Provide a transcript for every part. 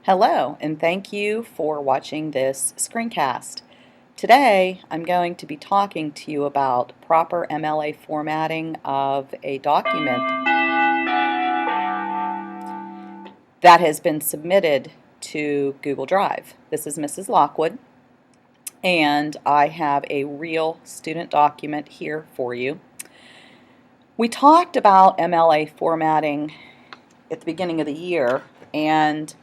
Hello, and thank you for watching this screencast. Today, I'm going to be talking to you about proper MLA formatting of a document that has been submitted to Google Drive. This is Mrs. Lockwood, and I have a real student document here for you. We talked about MLA formatting at the beginning of the year, and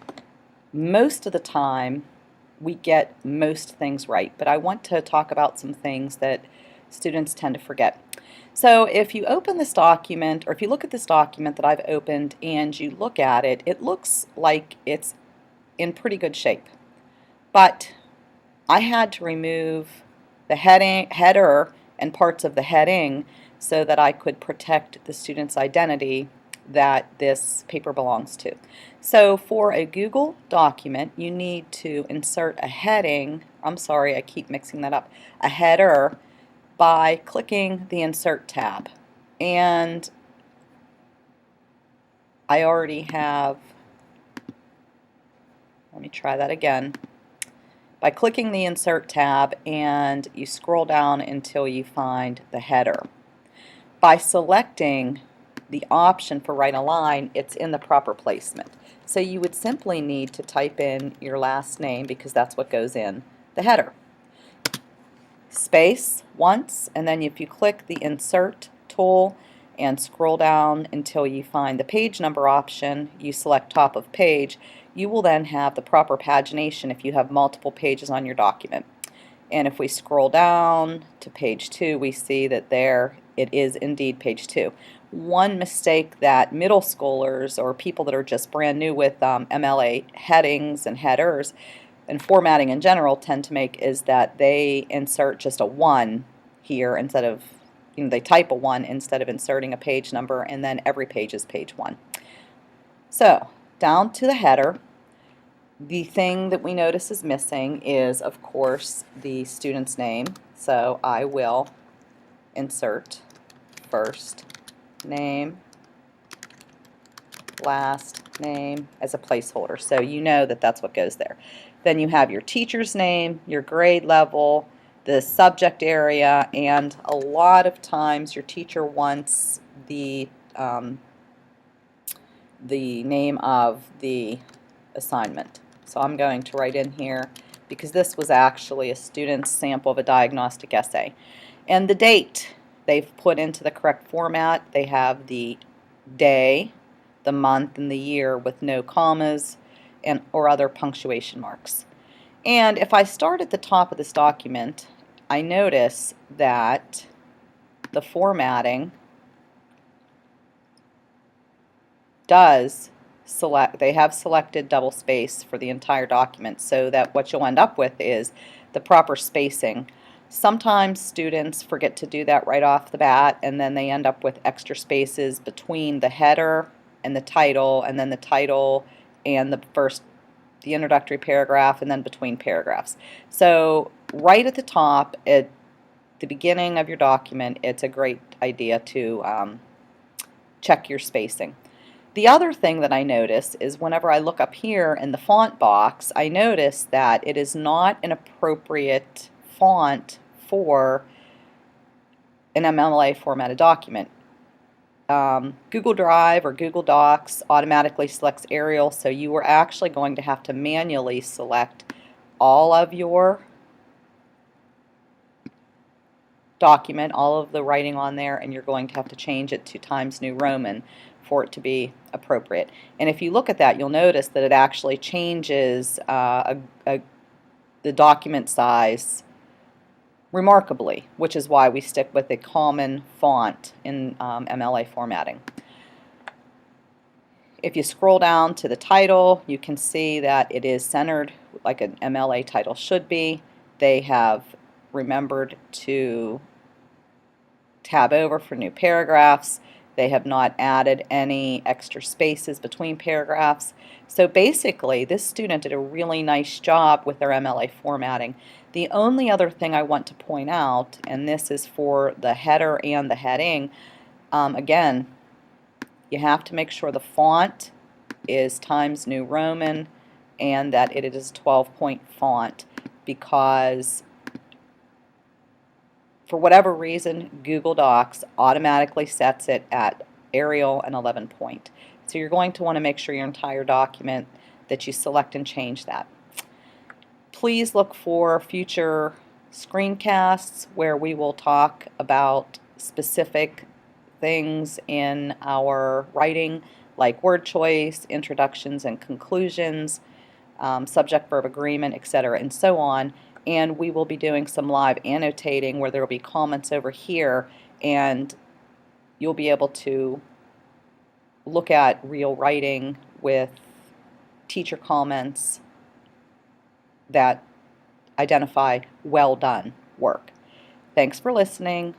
most of the time we get most things right, but I want to talk about some things that students tend to forget. So if you open this document, or if you look at this document that I've opened and you look at it, it looks like it's in pretty good shape. But I had to remove the header and parts of the heading so that I could protect the student's identity that this paper belongs to. So for a Google document, you need to insert a heading, I'm sorry, I keep mixing that up, a header by clicking the Insert tab. And I already have, let me try that again. By clicking the Insert tab, and you scroll down until you find the header. By selecting the option for Write a Line, it's in the proper placement. So you would simply need to type in your last name, because that's what goes in the header. Space once, and then if you click the Insert tool and scroll down until you find the page number option, you select top of page, you will then have the proper pagination if you have multiple pages on your document. And if we scroll down to page 2, we see that there it is indeed page 2. One mistake that middle schoolers or people that are just brand new with MLA headings and headers and formatting in general tend to make is that they insert just a 1 here instead of, they type a 1 instead of inserting a page number, and then every page is page 1. So down to the header. The thing that we notice is missing is, of course, the student's name. So I will insert first name, last name as a placeholder. So you know that that's what goes there. Then you have your teacher's name, your grade level, the subject area, and a lot of times your teacher wants the name of the assignment. So I'm going to write in here, because this was actually a student's sample of a diagnostic essay. And the date they've put into the correct format. They have the day, the month, and the year with no commas and or other punctuation marks. And if I start at the top of this document, I notice that the formatting does select, they have selected double space for the entire document, so that what you'll end up with is the proper spacing. Sometimes students forget to do that right off the bat, and then they end up with extra spaces between the header and the title, and then the title and the introductory paragraph, and then between paragraphs. So right at the top, at the beginning of your document, it's a great idea to check your spacing. The other thing that I notice is whenever I look up here in the font box, I notice that it is not an appropriate font for an MLA formatted document. Google Drive or Google Docs automatically selects Arial, so you are actually going to have to manually select all of your document, all of the writing on there, and you're going to have to change it to Times New Roman for it to be appropriate. And if you look at that, you'll notice that it actually changes the document size remarkably, which is why we stick with a common font in MLA formatting. If you scroll down to the title, you can see that it is centered like an MLA title should be. They have remembered to tab over for new paragraphs. They have not added any extra spaces between paragraphs. So basically, this student did a really nice job with their MLA formatting. The only other thing I want to point out, and this is for the header and the heading, again, you have to make sure the font is Times New Roman and that it is 12-point font, because for whatever reason Google Docs automatically sets it at Arial and 11-point. So you're going to want to make sure your entire document that you select and change that. Please look for future screencasts where we will talk about specific things in our writing, like word choice, introductions and conclusions, subject-verb agreement, etc., and so on. And we will be doing some live annotating where there will be comments over here, and you'll be able to look at real writing with teacher comments that identify well done work. Thanks for listening.